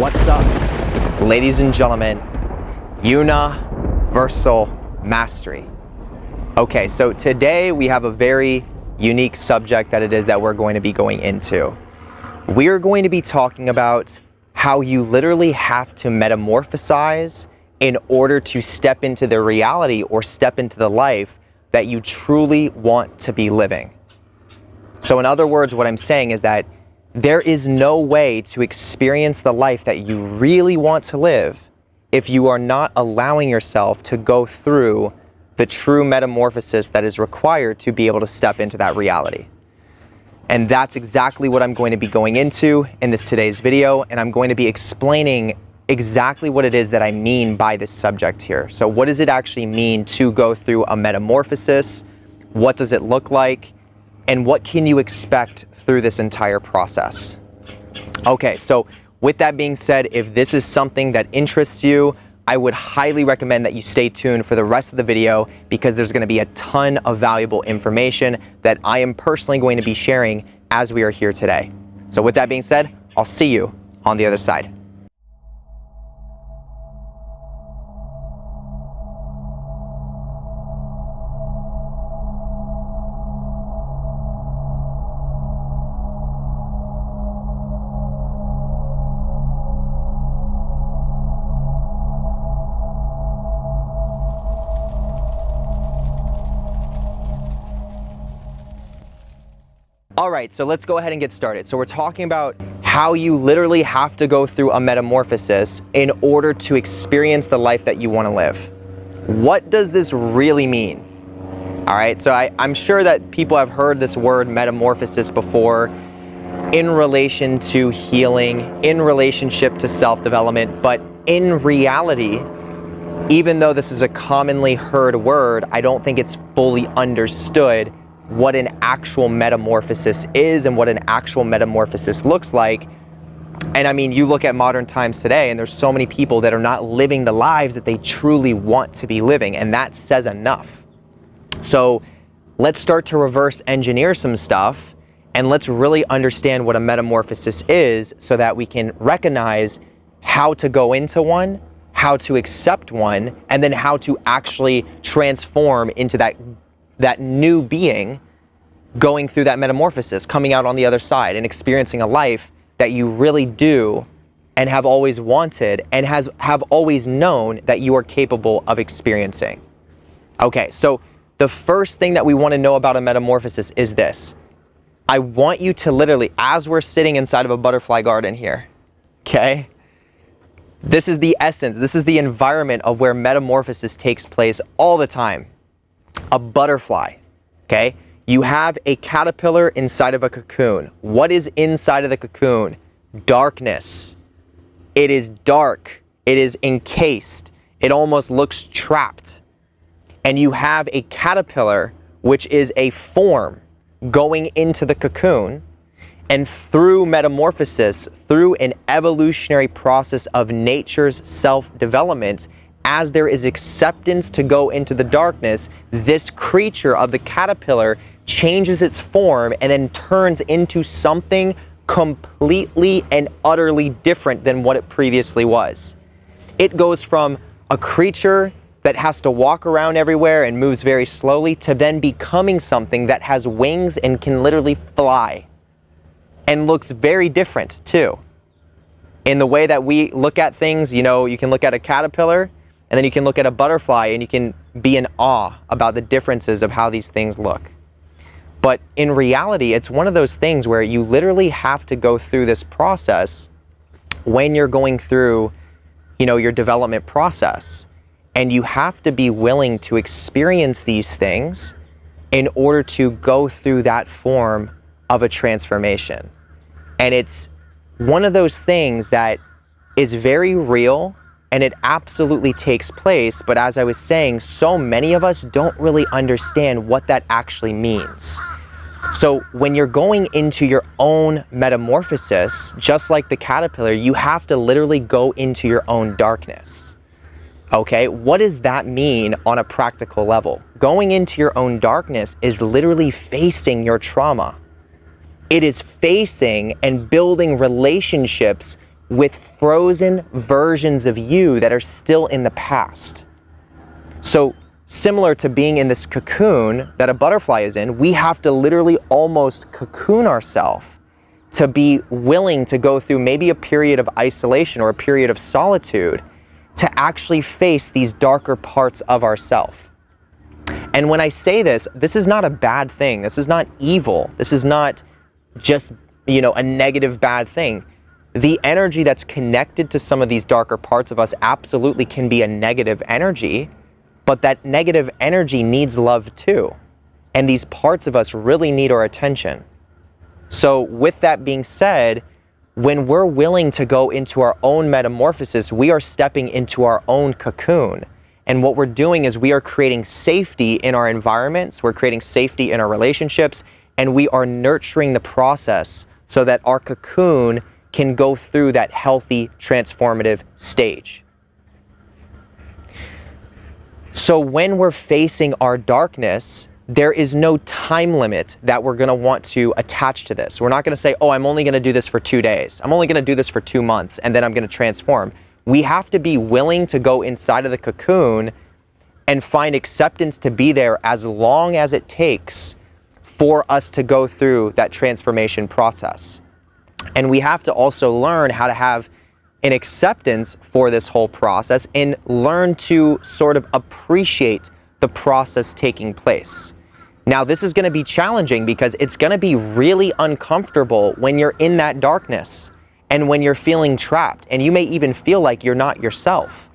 What's up, ladies and gentlemen? Universal mastery. Okay, so today we have a very unique subject that we're going to be going into. We are going to be talking about how you literally have to metamorphosize in order to step into the reality or step into the life that you truly want to be living. So in other words, what I'm saying is that there is no way to experience the life that you really want to live if you are not allowing yourself to go through the true metamorphosis that is required to be able to step into that reality. And that's exactly what I'm going to be going into in this today's video, and I'm going to be explaining exactly what it is that I mean by this subject here. So what does it actually mean to go through a metamorphosis? What does it look like? And what can you expect through this entire process? Okay, so with that being said, if this is something that interests you, I would highly recommend that you stay tuned for the rest of the video, because there's going to be a ton of valuable information that I am personally going to be sharing as we are here today. So with that being said, I'll see you on the other side. All right, so let's go ahead and get started. So we're talking about how you literally have to go through a metamorphosis in order to experience the life that you want to live. What does this really mean? All right, so I'm sure that people have heard this word metamorphosis before in relation to healing, in relationship to self-development, but in reality, even though this is a commonly heard word, I don't think it's fully understood what an actual metamorphosis is and what an actual metamorphosis looks like. And I mean, you look at modern times today, and there's so many people that are not living the lives that they truly want to be living, and that says enough. So let's start to reverse engineer some stuff, and let's really understand what a metamorphosis is so that we can recognize how to go into one, how to accept one, and then how to actually transform into that new being, going through that metamorphosis, coming out on the other side and experiencing a life that you really do and have always wanted and have always known that you are capable of experiencing. Okay, so the first thing that we want to know about a metamorphosis is this. I want you to literally, as we're sitting inside of a butterfly garden here, okay? This is the essence, this is the environment of where metamorphosis takes place all the time. A butterfly, okay? You have a caterpillar inside of a cocoon. What is inside of the cocoon? Darkness. It is dark. It is encased. It almost looks trapped. And you have a caterpillar, which is a form, going into the cocoon, and through metamorphosis, through an evolutionary process of nature's self-development, as there is acceptance to go into the darkness, this creature of the caterpillar changes its form and then turns into something completely and utterly different than what it previously was. It goes from a creature that has to walk around everywhere and moves very slowly to then becoming something that has wings and can literally fly, and looks very different too. In the way that we look at things, you know, you can look at a caterpillar and then you can look at a butterfly and you can be in awe about the differences of how these things look. But in reality, it's one of those things where you literally have to go through this process when you're going through, you know, your development process. And you have to be willing to experience these things in order to go through that form of a transformation. And it's one of those things that is very real, and it absolutely takes place, but as I was saying, so many of us don't really understand what that actually means. So when you're going into your own metamorphosis, just like the caterpillar, you have to literally go into your own darkness. Okay, what does that mean on a practical level? Going into your own darkness is literally facing your trauma. It is facing and building relationships with frozen versions of you that are still in the past. So similar to being in this cocoon that a butterfly is in, we have to literally almost cocoon ourselves to be willing to go through maybe a period of isolation or a period of solitude to actually face these darker parts of ourselves. And when I say this, this is not a bad thing. This is not evil. This is not just, a negative bad thing. The energy that's connected to some of these darker parts of us absolutely can be a negative energy, but that negative energy needs love too. And these parts of us really need our attention. So with that being said, when we're willing to go into our own metamorphosis, we are stepping into our own cocoon. And what we're doing is we are creating safety in our environments, we're creating safety in our relationships, and we are nurturing the process so that our cocoon can go through that healthy, transformative stage. So when we're facing our darkness, there is no time limit that we're going to want to attach to this. We're not going to say, oh, I'm only going to do this for 2 days. I'm only going to do this for 2 months, and then I'm going to transform. We have to be willing to go inside of the cocoon and find acceptance to be there as long as it takes for us to go through that transformation process. And we have to also learn how to have an acceptance for this whole process and learn to sort of appreciate the process taking place. Now, this is going to be challenging because it's going to be really uncomfortable when you're in that darkness and when you're feeling trapped, and you may even feel like you're not yourself.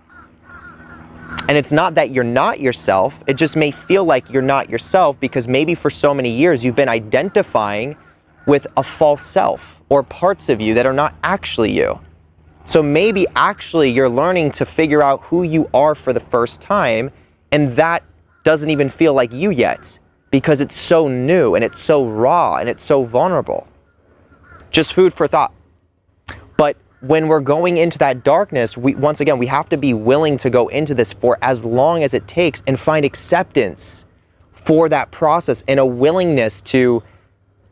And it's not that you're not yourself, it just may feel like you're not yourself because maybe for so many years you've been identifying with a false self or parts of you that are not actually you. So maybe actually you're learning to figure out who you are for the first time, and that doesn't even feel like you yet because it's so new and it's so raw and it's so vulnerable. Just food for thought. But when we're going into that darkness, once again, we have to be willing to go into this for as long as it takes and find acceptance for that process and a willingness to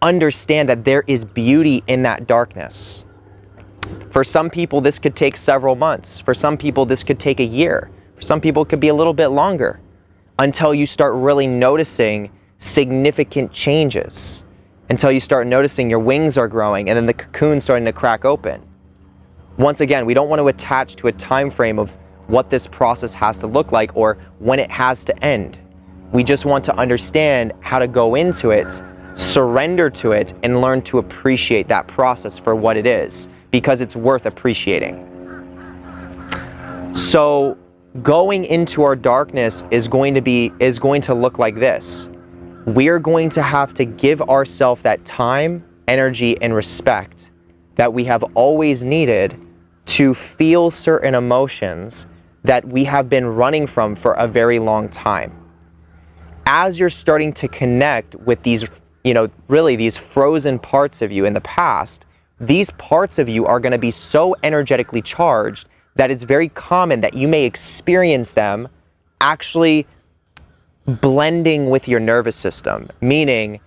understand that there is beauty in that darkness. For some people, this could take several months. For some people, this could take a year. For some people, it could be a little bit longer until you start really noticing significant changes, until you start noticing your wings are growing and then the cocoon starting to crack open. Once again, we don't want to attach to a time frame of what this process has to look like or when it has to end. We just want to understand how to go into it, surrender to it, and learn to appreciate that process for what it is, because it's worth appreciating. So going into our darkness is going to look like this. We're going to have to give ourselves that time, energy, and respect that we have always needed to feel certain emotions that we have been running from for a very long time. As you're starting to connect with these, really these frozen parts of you in the past, these parts of you are going to be so energetically charged that it's very common that you may experience them actually blending with your nervous system. Meaning,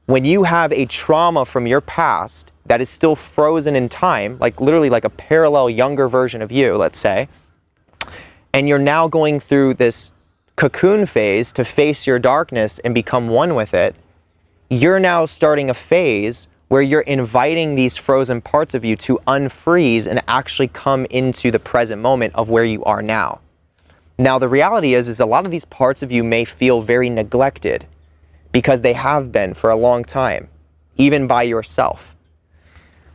when you have a trauma from your past that is still frozen in time, like literally like a parallel younger version of you, let's say, and you're now going through this cocoon phase to face your darkness and become one with it, you're now starting a phase where you're inviting these frozen parts of you to unfreeze and actually come into the present moment of where you are now. Now, the reality is a lot of these parts of you may feel very neglected because they have been for a long time, even by yourself.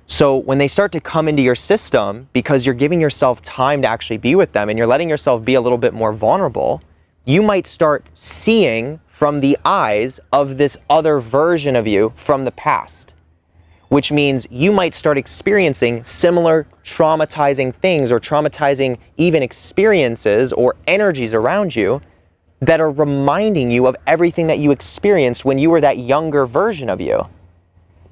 So when they start to come into your system, because you're giving yourself time to actually be with them and you're letting yourself be a little bit more vulnerable, you might start seeing from the eyes of this other version of you from the past, which means you might start experiencing similar traumatizing things or traumatizing even experiences or energies around you that are reminding you of everything that you experienced when you were that younger version of you.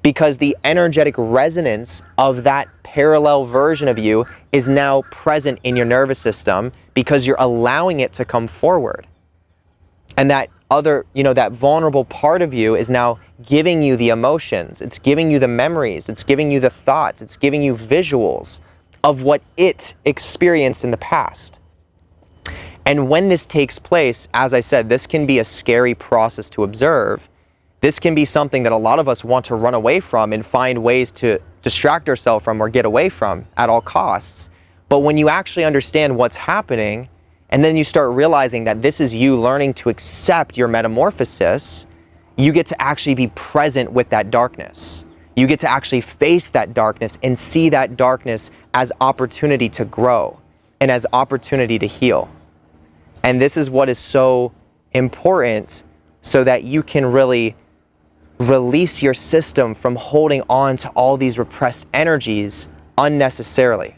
Because the energetic resonance of that parallel version of you is now present in your nervous system because you're allowing it to come forward. And that other, that vulnerable part of you is now giving you the emotions, it's giving you the memories, it's giving you the thoughts, it's giving you visuals of what it experienced in the past. And when this takes place, as I said, this can be a scary process to observe. This can be something that a lot of us want to run away from and find ways to distract ourselves from or get away from at all costs. But when you actually understand what's happening, and then you start realizing that this is you learning to accept your metamorphosis, you get to actually be present with that darkness. You get to actually face that darkness and see that darkness as opportunity to grow and as opportunity to heal. And this is what is so important, so that you can really release your system from holding on to all these repressed energies unnecessarily.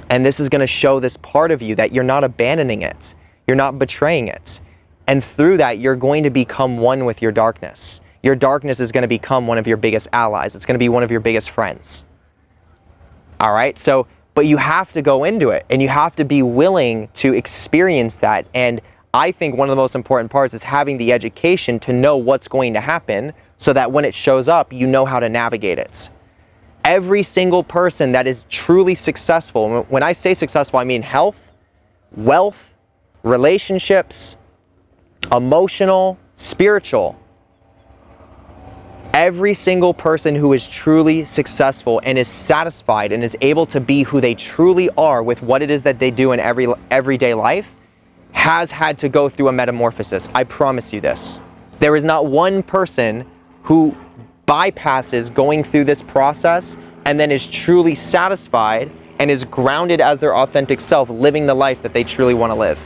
And this is going to show this part of you that you're not abandoning it. You're not betraying it. And through that, you're going to become one with your darkness. Your darkness is going to become one of your biggest allies. It's going to be one of your biggest friends. All right? So, but you have to go into it, and you have to be willing to experience that. And I think one of the most important parts is having the education to know what's going to happen, so that when it shows up, you know how to navigate it. Every single person that is truly successful, when I say successful, I mean health, wealth, relationships, emotional, spiritual. Every single person who is truly successful and is satisfied and is able to be who they truly are with what it is that they do in everyday life has had to go through a metamorphosis. I promise you this. There is not one person who bypasses going through this process and then is truly satisfied and is grounded as their authentic self, living the life that they truly want to live.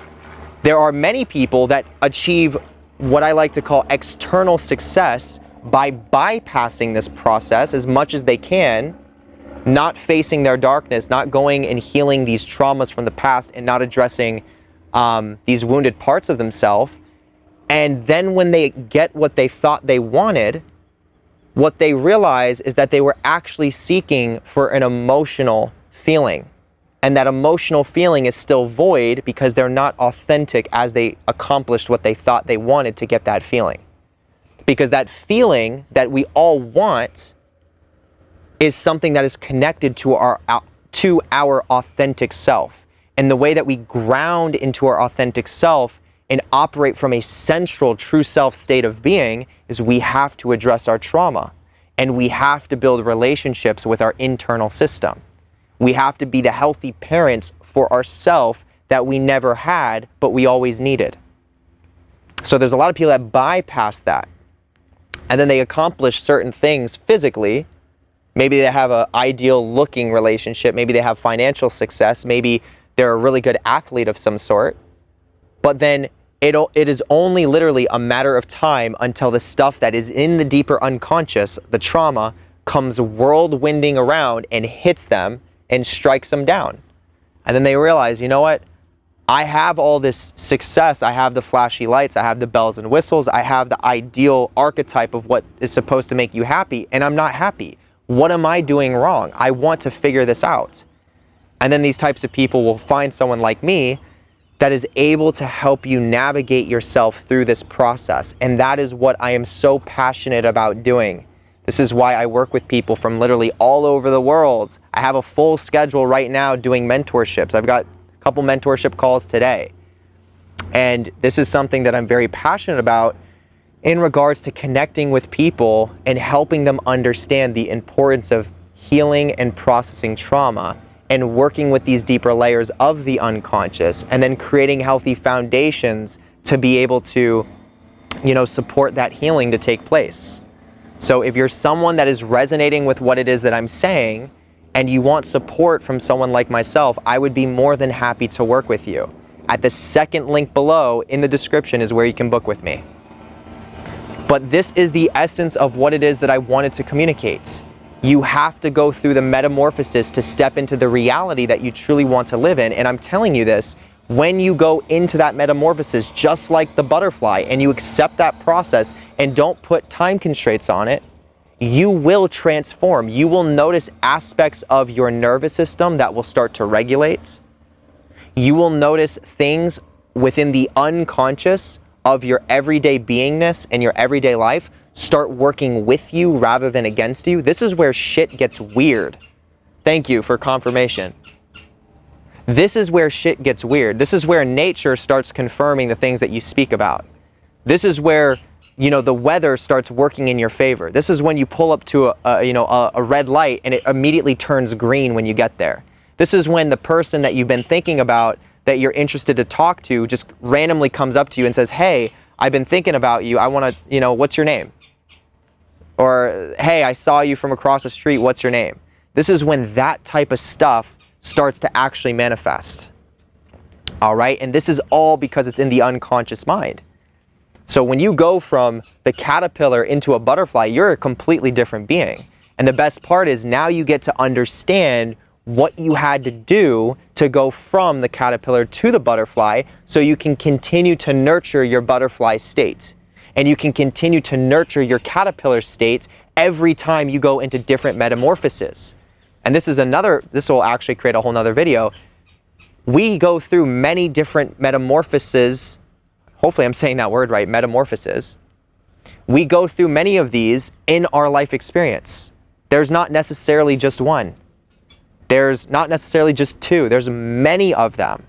There are many people that achieve what I like to call external success by bypassing this process as much as they can, not facing their darkness, not going and healing these traumas from the past, and not addressing these wounded parts of themselves. And then when they get what they thought they wanted, what they realize is that they were actually seeking for an emotional feeling. And that emotional feeling is still void because they're not authentic as they accomplished what they thought they wanted to get that feeling. Because that feeling that we all want is something that is connected to our authentic self. And the way that we ground into our authentic self and operate from a central true self state of being is we have to address our trauma, and we have to build relationships with our internal system. We have to be the healthy parents for ourselves that we never had, but we always needed. So there's a lot of people that bypass that. And then they accomplish certain things physically. Maybe they have an ideal looking relationship. Maybe they have financial success. Maybe they're a really good athlete of some sort. But then it is only literally a matter of time until the stuff that is in the deeper unconscious, the trauma, comes whirlwinding around and hits them and strikes them down. And then they realize, you know what? I have all this success. I have the flashy lights. I have the bells and whistles. I have the ideal archetype of what is supposed to make you happy, and I'm not happy. What am I doing wrong? I want to figure this out. And then these types of people will find someone like me that is able to help you navigate yourself through this process. And that is what I am so passionate about doing. This is why I work with people from literally all over the world. I have a full schedule right now doing mentorships. I've got a couple mentorship calls today. And this is something that I'm very passionate about in regards to connecting with people and helping them understand the importance of healing and processing trauma and working with these deeper layers of the unconscious, and then creating healthy foundations to be able to, support that healing to take place. So if you're someone that is resonating with what it is that I'm saying, and you want support from someone like myself, I would be more than happy to work with you. At the second link below in the description is where you can book with me. But this is the essence of what it is that I wanted to communicate. You have to go through the metamorphosis to step into the reality that you truly want to live in. And I'm telling you this, when you go into that metamorphosis, just like the butterfly, and you accept that process and don't put time constraints on it, you will transform. You will notice aspects of your nervous system that will start to regulate. You will notice things within the unconscious of your everyday beingness and your everyday life start working with you rather than against you. This is where shit gets weird. Thank you for confirmation. This is where shit gets weird. This is where nature starts confirming the things that you speak about. This is where, you know, the weather starts working in your favor. This is when you pull up to a red light and it immediately turns green when you get there. This is when the person that you've been thinking about, that you're interested to talk to, just randomly comes up to you and says, hey, I've been thinking about you. I want to, you know, what's your name? Or, hey, I saw you from across the street. What's your name? This is when that type of stuff starts to actually manifest. All right? And this is all because it's in the unconscious mind. So when you go from the caterpillar into a butterfly, you're a completely different being. And the best part is now you get to understand what you had to do to go from the caterpillar to the butterfly, so you can continue to nurture your butterfly state. And you can continue to nurture your caterpillar state every time you go into different metamorphoses. And this will actually create a whole nother video. We go through many different metamorphoses. Hopefully I'm saying that word right, metamorphoses. We go through many of these in our life experience. There's not necessarily just one. There's not necessarily just two. There's many of them.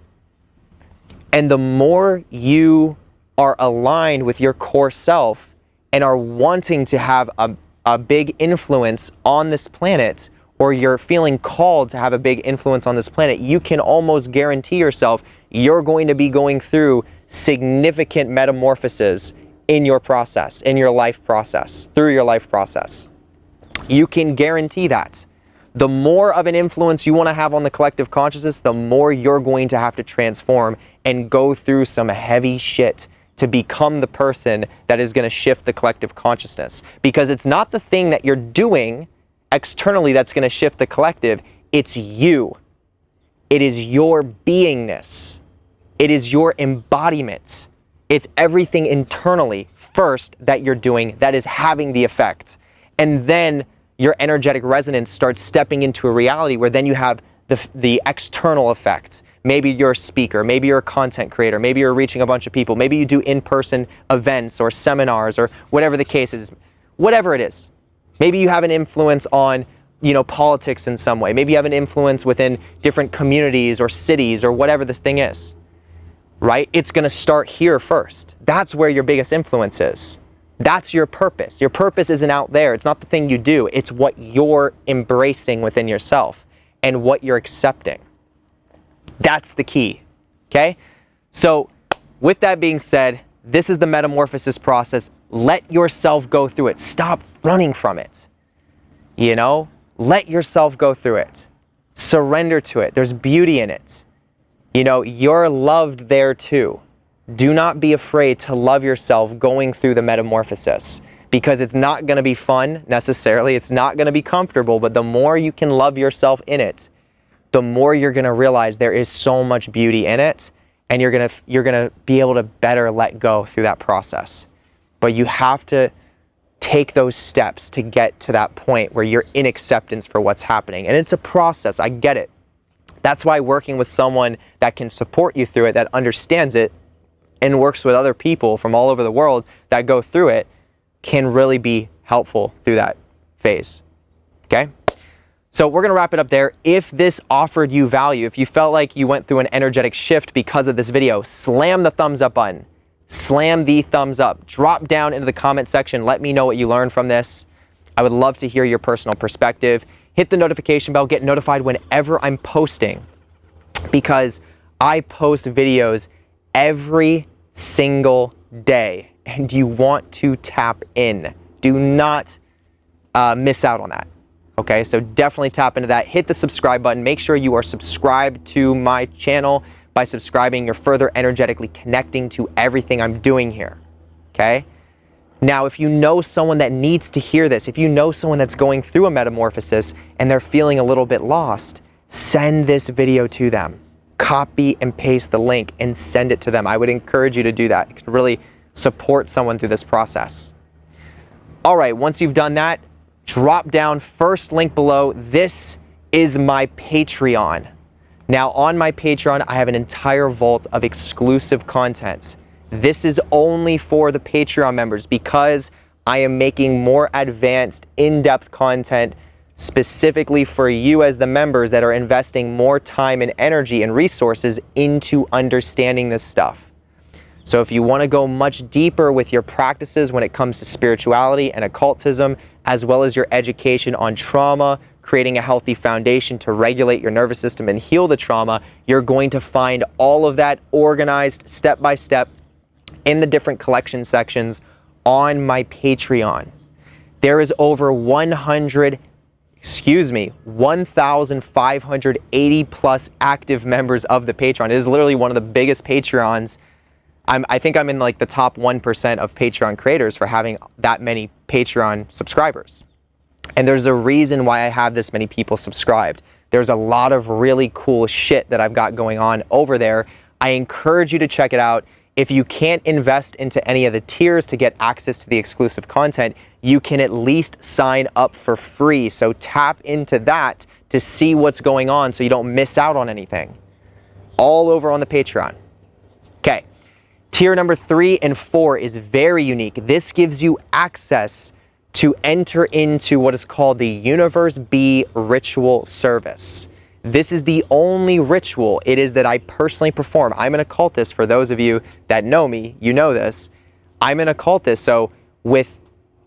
And the more you are aligned with your core self and are wanting to have a big influence on this planet, or you're feeling called to have a big influence on this planet, you can almost guarantee yourself you're going to be going through significant metamorphoses in your process, in your life process, through your life process. You can guarantee that. The more of an influence you want to have on the collective consciousness, the more you're going to have to transform and go through some heavy shit to become the person that is going to shift the collective consciousness. Because it's not the thing that you're doing externally that's going to shift the collective. It's you. It is your beingness. It is your embodiment. It's everything internally first that you're doing that is having the effect. And then your energetic resonance starts stepping into a reality where then you have the external effect. Maybe you're a speaker, maybe you're a content creator, maybe you're reaching a bunch of people, maybe you do in-person events or seminars or whatever the case is, whatever it is. Maybe you have an influence on, you know, politics in some way. Maybe you have an influence within different communities or cities or whatever this thing is, right? It's going to start here first. That's where your biggest influence is. That's your purpose. Your purpose isn't out there. It's not the thing you do. It's what you're embracing within yourself and what you're accepting. That's the key, okay? So with that being said, this is the metamorphosis process. Let yourself go through it. Stop running from it. You know, let yourself go through it. Surrender to it. There's beauty in it. You know, you're loved there too. Do not be afraid to love yourself going through the metamorphosis, because it's not going to be fun necessarily. It's not going to be comfortable, but the more you can love yourself in it, the more you're going to realize there is so much beauty in it, and you're going to be able to better let go through that process. But you have to take those steps to get to that point where you're in acceptance for what's happening. And it's a process. I get it. That's why working with someone that can support you through it, that understands it, and works with other people from all over the world that go through it, can really be helpful through that phase. Okay? So we're going to wrap it up there. If this offered you value, if you felt like you went through an energetic shift because of this video, slam the thumbs up button. Slam the thumbs up. Drop down into the comment section. Let me know what you learned from this. I would love to hear your personal perspective. Hit the notification bell. Get notified whenever I'm posting, because I post videos every single day, and you want to tap in. Do not miss out on that. Okay, so definitely tap into that. Hit the subscribe button. Make sure you are subscribed to my channel. By subscribing, you're further energetically connecting to everything I'm doing here. Okay? Now, if you know someone that needs to hear this, if you know someone that's going through a metamorphosis and they're feeling a little bit lost, send this video to them. Copy and paste the link and send it to them. I would encourage you to do that. It can really support someone through this process. All right, once you've done that, drop down, first link below. This is my Patreon. Now, on my Patreon, I have an entire vault of exclusive content. This is only for the Patreon members, because I am making more advanced, in-depth content specifically for you as the members that are investing more time and energy and resources into understanding this stuff. So if you want to go much deeper with your practices when it comes to spirituality and occultism, as well as your education on trauma, creating a healthy foundation to regulate your nervous system and heal the trauma, you're going to find all of that organized step by step in the different collection sections on my Patreon. There is over 1,580 plus active members of the Patreon. It is literally one of the biggest Patreons. I think I'm in like the top 1% of Patreon creators for having that many Patreon subscribers. And there's a reason why I have this many people subscribed. There's a lot of really cool shit that I've got going on over there. I encourage you to check it out. If you can't invest into any of the tiers to get access to the exclusive content, you can at least sign up for free. So tap into that to see what's going on so you don't miss out on anything. All over on the Patreon. Okay. Tier number 3 and 4 is very unique. This gives you access to enter into what is called the Universe B ritual service. This is the only ritual it is that I personally perform. I'm an occultist. For those of you that know me, you know this. I'm an occultist. So with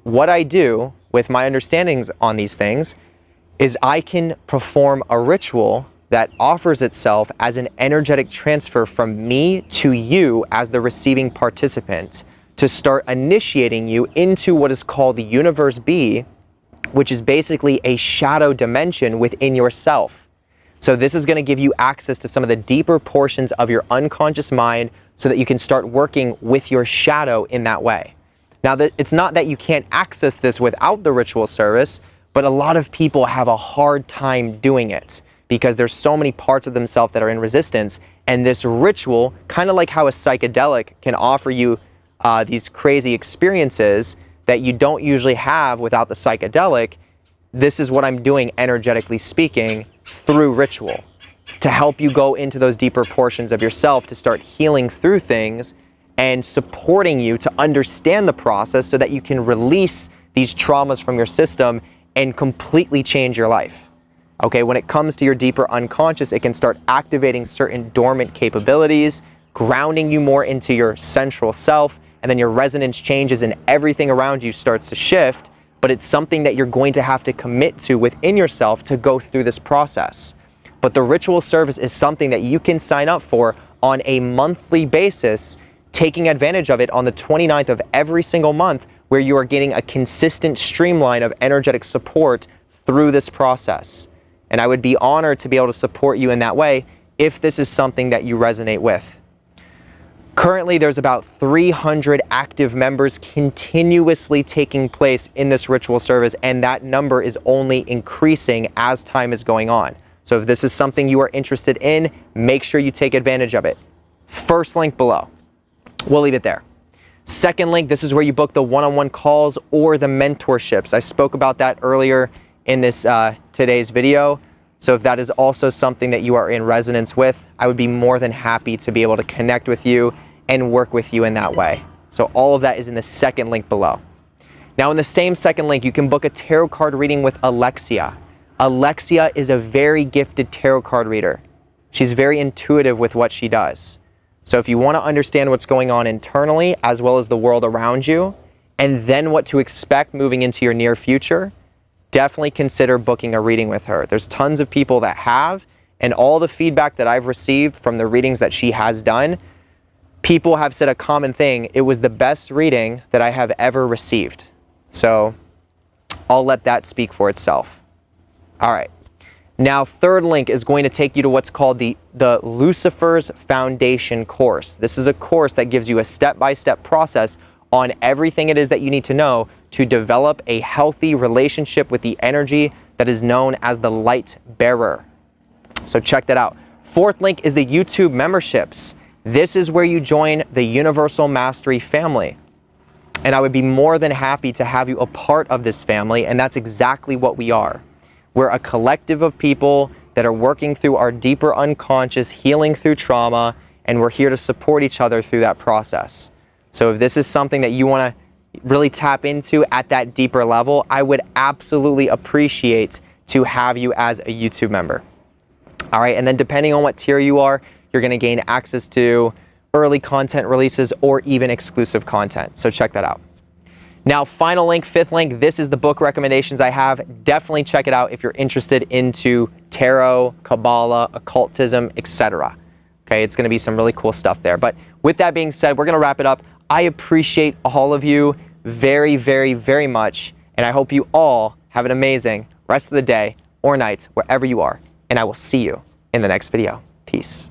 what I do, with my understandings on these things, is I can perform a ritual that offers itself as an energetic transfer from me to you as the receiving participant to start initiating you into what is called the Universe B, which is basically a shadow dimension within yourself. So this is going to give you access to some of the deeper portions of your unconscious mind so that you can start working with your shadow in that way. Now, it's not that you can't access this without the ritual service, but a lot of people have a hard time doing it because there's so many parts of themselves that are in resistance. And this ritual, kind of like how a psychedelic can offer you these crazy experiences that you don't usually have without the psychedelic, this is what I'm doing, energetically speaking, through ritual to help you go into those deeper portions of yourself to start healing through things and supporting you to understand the process so that you can release these traumas from your system and completely change your life. Okay, when it comes to your deeper unconscious, it can start activating certain dormant capabilities, grounding you more into your central self, and then your resonance changes and everything around you starts to shift, but it's something that you're going to have to commit to within yourself to go through this process. But the ritual service is something that you can sign up for on a monthly basis, taking advantage of it on the 29th of every single month, where you are getting a consistent streamline of energetic support through this process. And I would be honored to be able to support you in that way if this is something that you resonate with. Currently, there's about 300 active members continuously taking place in this ritual service, and that number is only increasing as time is going on. So if this is something you are interested in, make sure you take advantage of it. First link below. We'll leave it there. Second link, this is where you book the one-on-one calls or the mentorships. I spoke about that earlier in this today's video. So if that is also something that you are in resonance with, I would be more than happy to be able to connect with you and work with you in that way. So all of that is in the second link below. Now in the same second link, you can book a tarot card reading with Alexia. Alexia is a very gifted tarot card reader. She's very intuitive with what she does. So if you want to understand what's going on internally as well as the world around you, and then what to expect moving into your near future, definitely consider booking a reading with her. There's tons of people that have, and all the feedback that I've received from the readings that she has done, people have said a common thing: it was the best reading that I have ever received. So I'll let that speak for itself. All right. Now, third link is going to take you to what's called the Lucifer's Foundation course. This is a course that gives you a step-by-step process on everything it is that you need to know to develop a healthy relationship with the energy that is known as the light bearer. So check that out. Fourth link is the YouTube memberships. This is where you join the Universal Mastery family. And I would be more than happy to have you a part of this family, and that's exactly what we are. We're a collective of people that are working through our deeper unconscious, healing through trauma, and we're here to support each other through that process. So if this is something that you want to really tap into at that deeper level, I would absolutely appreciate to have you as a YouTube member. All right, and then depending on what tier you are, you're gonna gain access to early content releases or even exclusive content. So check that out. Now, final link, fifth link, this is the book recommendations I have. Definitely check it out if you're interested into tarot, Kabbalah, occultism, etc. Okay, it's gonna be some really cool stuff there. But with that being said, we're gonna wrap it up. I appreciate all of you very, very, very much. And I hope you all have an amazing rest of the day or night, wherever you are. And I will see you in the next video. Peace.